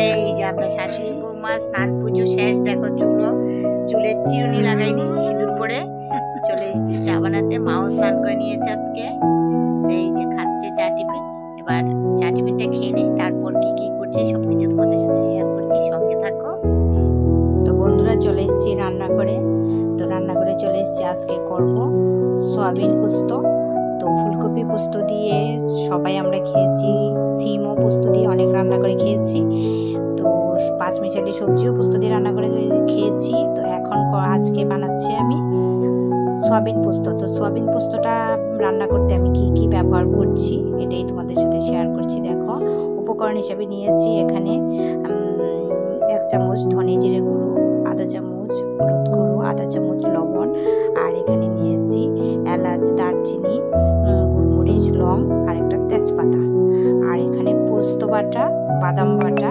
এই যে আপনার শাশুড়ি বৌমা স্নান পুজো শেষ, দেখো চুলের চিরুনি লাগাইনি, সিঁদুর পরে চলে এসেছি চা বানাতে। মাও স্নান করে নিয়েছে আজকে। এই যে খাচ্ছে চা টিফিন। এবার চা টিফিনটা খেয়ে নেই, তারপর কি কি করছি সবকিছু তোমাদের সাথে শেয়ার করছি, সঙ্গে থাকো। তো বন্ধুরা চলে এসেছি রান্নাঘরে। তো রান্নাঘরে চলে এসেছি, আজকে করব সয়াবিন পোস্ত। তো ফুলকপি পোস্ত দিয়ে সবাই আমরা খেয়েছি, সিম ও পোস্ত দিয়ে অনেক রান্না করে খেয়েছি। তো পাঁচমিশালি সবজিও পোস্ত দিয়ে রান্না করে খেয়েছি। তো এখন আজকে বানাচ্ছি আমি সয়াবিন পোস্ত। তো সয়াবিন পোস্তটা রান্না করতে আমি কি কি ব্যবহার করছি এটাই তোমাদের সাথে শেয়ার করছি। দেখো, উপকরণ হিসাবে নিয়েছি এখানে 1 চামচ ধনে জিরে গুঁড়ো, আধা চামচ হলুদ গুঁড়ো, আধা চামচ লবণ, আর এখানে নিয়েছি এলাচ, দারচিনি, গোলমরিচ, লং আর একটা তেজপাতা, আর এখানে পোস্ত বাটা, বাদাম বাটা,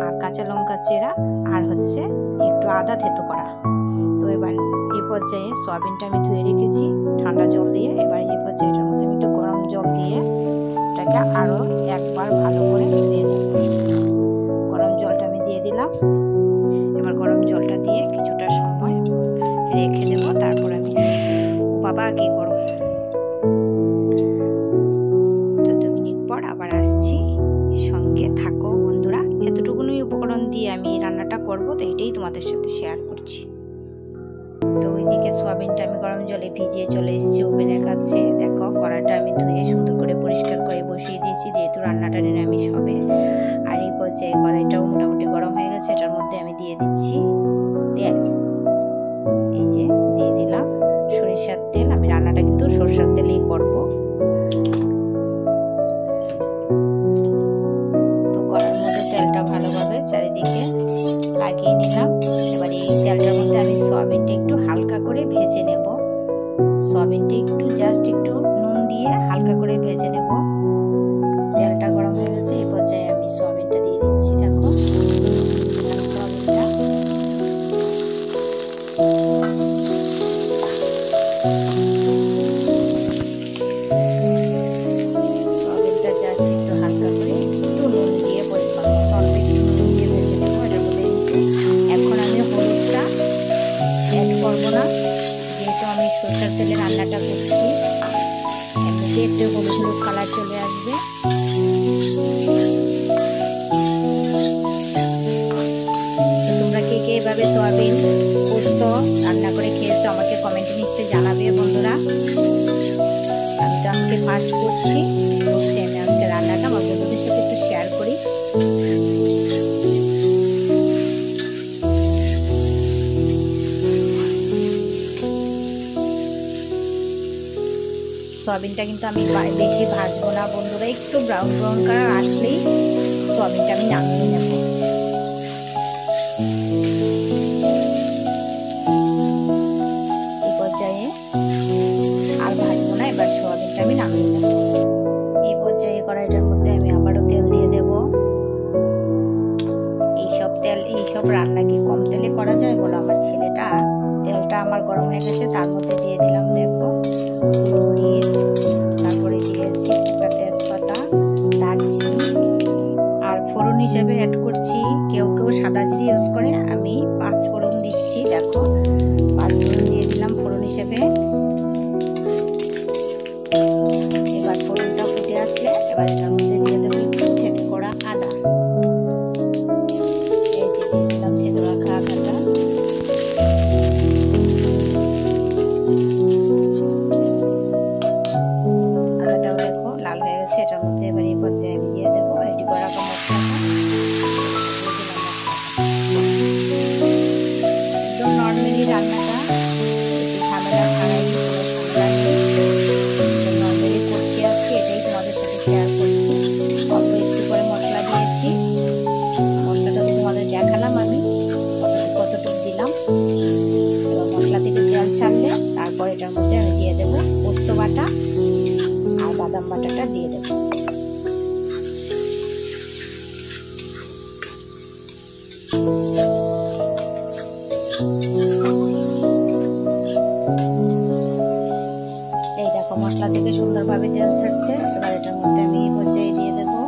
আর কাঁচা লঙ্কা চেরা, আর হচ্ছে একটু আদা থেতো করা। তো এবার এই পর্যায়ে সয়াবিনটা আমি ধুয়ে রেখেছি ঠান্ডা জল দিয়ে। এবার এই পর্যায়ে এটার মধ্যে আমি একটু গরম জল দিয়ে এটাকে আরও একবার ভালো করে ধুয়ে নেব। গরম জলটা আমি দিয়ে দিলাম। এবার গরম জলটা দিয়ে কিছুটা সময় রেখে দেবো, তারপর আমি বাবা কি করো, তো 2 মিনিট পর আবার আসছি, সঙ্গে থাকো বন্ধুরা। এতটুকুনই উপকরণ দিয়ে আমি রান্নাটা করব, তো এটাই তোমাদের সাথে শেয়ার করছি। তো ওইদিকে সোয়াবিনটা আমি গরম জলে ভিজিয়ে চলে এসেছি ওভেনের কাছে। দেখো, কড়াইটা আমি ধুয়ে সুন্দর করে পরিষ্কার করে বসিয়ে দিয়েছি, যেহেতু রান্নাটা নিরামিষ হবে। আর এই পর্যায়ে কড়াইটাও মোটামুটি গরম হয়ে গেছে, এটার মধ্যে আমি দিয়ে দিচ্ছি তেল। এই যে দিয়ে দিলাম সরিষার তেল। আমি রান্নাটা কিন্তু সরষের তেলেই করব। তো কড়াইয়ের মধ্যে তেলটা ভালোভাবে চারিদিকে লাগিয়ে নিলাম। এবার এই তেলটার মধ্যে আমি সয়াবিনটা একটু হালকা করে ভেজে নেব। সয়াবিনটা একটু জাস্ট একটু নুন দিয়ে হালকা করে ভেজে নেব। তেলটা গরম হয়ে গেছে, এই পর্যায়ে আমি সয়াবিনটা দিয়ে দিচ্ছি। দেখো, সয়াবিনটা জাস্ট একটু হালকা করে একটু নুন দিয়ে পরিমাণ অল্প একটু নুন দিয়ে ভেজে নেব। এটার মধ্যে এখন আমি হলুদটা অ্যাড করবো না, যেহেতু আমি সরষের তেলে রান্নাটা করছি। এমনিতে একটু হলুদ কালার চলে আসবে। তো তোমরা কে কে এভাবে সয়াবিন পোস্ত রান্না করে খেয়েছো আমাকে কমেন্টে নিশ্চয়ই জানাবে বন্ধুরা। আমি তো আজকে ফার্স্ট করছি, আমি আজকে রান্নাটা আমার বন্ধুদের সাথে একটু শেয়ার করি। সয়াবিনটা কিন্তু আমি বেশি ভাজবো না বন্ধুরা, একটু ব্রাউন ব্রাউন কালার আসলেই সয়াবিনটা আমি নামিয়ে নেব। এই পর্যায়ে আর ভাজবো না, এবার সয়াবিনটা আমি নামিয়ে নেব। এই পর্যায়ে কড়াইটার মধ্যে আমি আবারও তেল দিয়ে দেব। এইসব রান্না কি কম তেলে করা যায় বলো আমার ছেলেটা। তেলটা আমার গরম হয়ে গেছে, তার মধ্যে দিয়ে দিলাম দেখো গোলমরিচ, তারপরে দিয়েছি একটা তেজপাতা, দারচিনি, আর ফোড়ন হিসেবে অ্যাড করছি কেউ কেউ সাদা জিরে ইউজ করে, আমি 5 ফোড়ন দিচ্ছি। দেখো, 5 ফোড়ন দিয়ে দিলাম ফোড়ন হিসেবে। এবার ফোড়নটা ফুটে আসলে এবার এটার মধ্যে দিয়ে দেবো একটু থেতো করা আদা। এই যে দিয়ে দিলাম থেতো রাখা আদাটা। এটার মধ্যে এবার এই পর্যায়ে আমি দিয়ে দেবো রেডি করে রাখা মশলাটা। একদম নর্মালি রান্নাটা, একটু ঝামেলা ছাড়াই, কোনো ঝামেলা নেই, নর্মালি করছি আজকে, এটাই তোমাদের সাথে শেয়ার করছি। অল্প একটু করে মশলা দিয়েছি, মশলাটা তোমাদের দেখালাম আমি কতটুকু দিলাম। এবার মশলা থেকে তেল ছাড়লে তারপর এটার মধ্যে আমি দিয়ে দেবো পোস্ত বাটা আর বাদাম বাটাটা দিয়ে দেবো। এই দেখো, মশলা থেকে সুন্দরভাবে তেল ছাড়ছে। এবার এটার মধ্যে আমি এই পর্যায়ে দিয়ে দেবো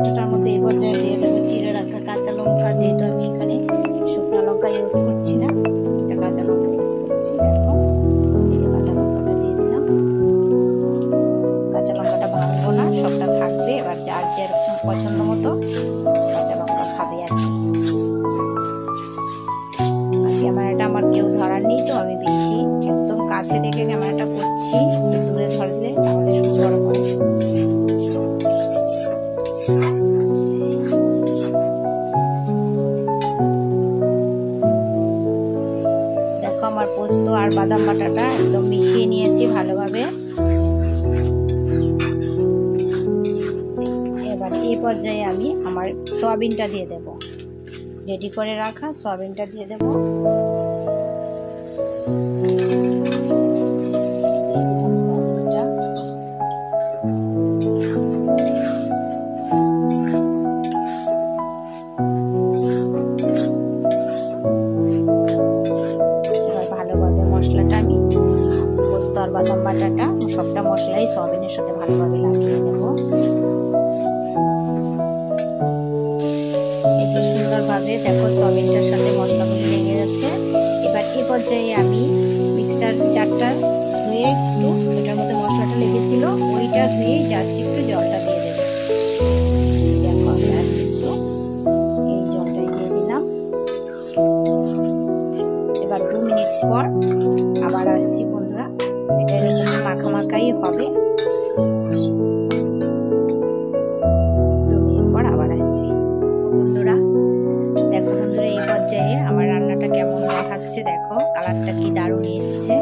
বাটাটার মধ্যে এই পর্যায়ে দিয়ে দেবো চিড়ে রাখা কাঁচা লঙ্কা, যেহেতু আমি এখানে শুকনো লঙ্কা ইউজ করছি না, এটা কাঁচা লঙ্কা ইউজ করছি। দেখো এই যে কাঁচা লঙ্কাটা দিয়ে দিলাম। কাঁচা লঙ্কাটা ভাঙবো না, সবটা থাকবে। এবার যার যেরকম পছন্দ মতো কাঁচা লঙ্কা খাবে আর কি। ক্যামেরাটা আমার কেউ ধরার নেই, তো আমি বেশি একদম কাছে থেকে ক্যামেরাটা করছি, দূরে ধরলে তাহলে সুন্দর হয়। দেখো আমার পোস্ত আর বাদাম বাটাটা একদম মিশিয়ে নিয়েছি ভালোভাবে। এবার এই পর্যায়ে আমি আমার সয়াবিনটা দিয়ে দেব, রেডি করে রাখা সয়াবিনটা দিয়ে দেব। ভালোভাবে মশলাটা আমি পোস্ত আর বাদাম বাটাটা সবটা মশলাই সয়াবিনের সাথে ভালোভাবে লাগিয়ে নেব। একটু সুন্দরভাবে দেখো সয়াবিনটার সাথে মশলাগুলো লেগে যাচ্ছে। এবার এই পর্যায়ে আমি মিক্সার জারটা ধুয়ে একটু, এটার মধ্যে মশলাটা লেগেছিল ওইটা ধুয়ে জাস্ট একটু জলটা দিয়ে দেবো। দেখো জাস্ট একটু এই জলটাই দিয়ে দিলাম। এবার 2 মিনিট পর আবার আসছি বন্ধুরা, এটা এরকম মাখামাখাই হবে। 2 মিনিট পর আবার আসছি বন্ধুরা। দেখো বন্ধুরা এই পর্যায়ে আমার রান্নাটা কেমন দেখাচ্ছে, দেখো কালারটা কি দারুণ এসেছে।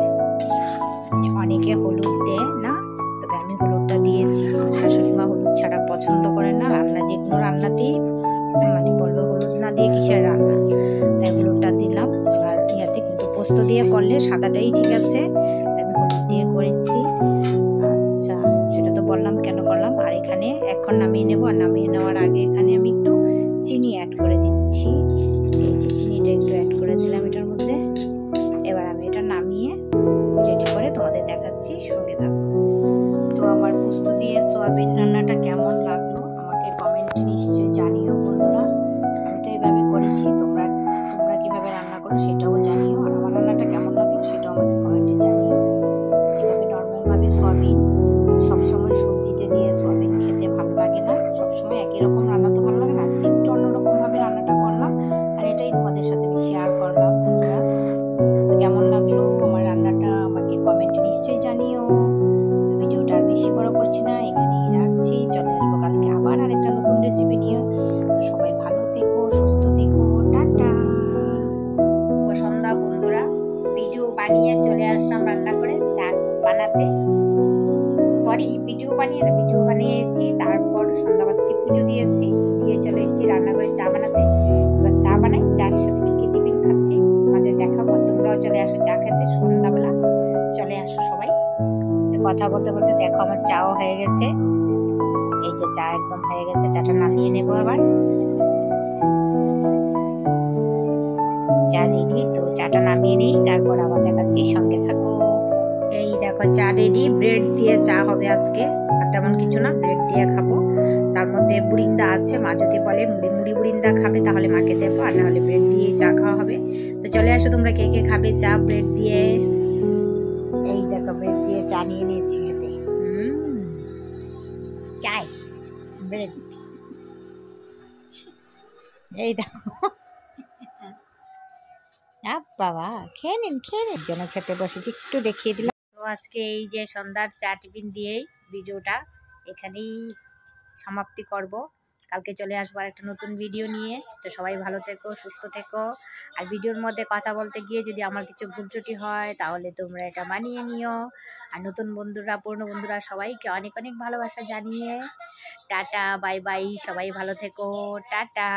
অনেকে হলুদ দেয় না, তবে আমি হলুদটা দিয়েছি। শাশুড়ি মা হলুদ ছাড়া পছন্দ করেন না, রান্না যে কোনো রান্নাতেই মানে বলবো হলুদ না দিয়ে কিসের রান্না, তাই হলুদটা দিলাম। আর ইয়াতে কিন্তু পোস্ত দিয়ে করলে সাদাটাই ঠিক আছে, তাই আমি হলুদ দিয়ে করেছি। আচ্ছা সেটা তো বললাম কেন করলাম। আর এখানে এখন নামিয়ে নেব, আর নামিয়ে নেওয়ার আগে এখানে আমি একটু চিনি অ্যাড করে দিচ্ছি। এই যে চিনিটা একটু অ্যাড করে দিলাম এটার মধ্যে। এবার আমি এটা নামিয়ে রেডি করে তোমাদের দেখাচ্ছি, সঙ্গে থাকো। তো আমার পোস্ত দিয়ে সয়াবিন রান্নাটা কেমন লাগলো আমাকে কমেন্টে নিশ্চয়ই জানিও বন্ধুরা। আমি তো এইভাবে করেছি, তোমরা কিভাবে রান্না করো সেটাও জানিও। আর আমার রান্নাটা কেমন লাগলো সেটাও আমাকে কমেন্টে জানিও। এভাবে নর্মালভাবে সয়াবিন, সবসময় সবজিতে দিয়ে সয়াবিন খেতে ভালো লাগে না, সবসময় একই রকম রান্না তো ভালো লাগে না। আজকে একটু অন্যরকমভাবে রান্নাটা করলাম, আর এটাই তোমাদের সাথে আমি শেয়ার করলাম বন্ধুরা। তো কেমন লাগলো আমার রান্নাটা আমাকে কমেন্টে নিশ্চয়ই জানিও। ভিডিওটা আর বেশি বড় করছি না, এখানেই রাখছি। চলে আসবো কালকে আবার আরেকটা নতুন রেসিপি নিয়ে। তো সবাই ভালো থেকো, সুস্থ থেকো, টাটা। সন্ধ্যা বন্ধুরা, ভিডিও বানিয়ে চলে আসলাম রান্না করে চা বানাতে। ভিডিও বানিয়েছি, তারপর সন্ধ্যাবাতি পুজো দিয়েছি, দিয়ে চলে এসেছি রান্না করে চা বানাতে। এবার চা বানাই, চার সাথে কি কি টিফিন খাচ্ছি তোমাদের দেখাবো। তোমরাও চলে আসো চা খেতে, সন্ধ্যাবেলা চলে আসো সবাই। কথা বলতে বলতে দেখো আমার চাও হয়ে গেছে। এই যে চা একদম হয়ে গেছে, চাটা নামিয়ে নেবো আবার। চা রেডি, তো চাটা নামিয়ে নিই, তারপর আবার দেখাচ্ছি, সঙ্গে থাকো। এই দেখো চা রেডি, ব্রেড দিয়ে চা হবে আজকে, আর তেমন কিছু না, ব্রেড দিয়ে খাবো। তার মধ্যে বুড়িন্দা আছে, মা যদি বলে মুড়ি বুড়িন্দা খাবে তাহলে মাকে দেবো, আর নাহলে ব্রেড দিয়ে চা খাওয়া হবে। তো চলে আসো তোমরা কে কে খাবে চা ব্রেড দিয়ে। এই দেখো ব্রেড দিয়ে চা নিয়ে নিয়েছি খেতে। চাই ব্রেড, এই দেখো বাবা খেয়ে নিন যেন খেতে বসেছি, একটু দেখিয়ে দিলাম। তো আজকে এই যে সন্ধ্যার চা টিফিন দিয়েই ভিডিওটা এখানেই সমাপ্তি করব। কালকে চলে আসবো আর একটা নতুন ভিডিও নিয়ে। তো সবাই ভালো থেকো, সুস্থ থেকো। আর ভিডিওর মধ্যে কথা বলতে গিয়ে যদি আমার কিছু ভুল ত্রুটি হয় তাহলে তোমরা এটা মানিয়ে নিও। আর নতুন বন্ধুরা, পুরনো বন্ধুরা সবাইকে অনেক অনেক ভালোবাসা জানিয়ে টাটা বাই বাই, সবাই ভালো থেকো, টাটা।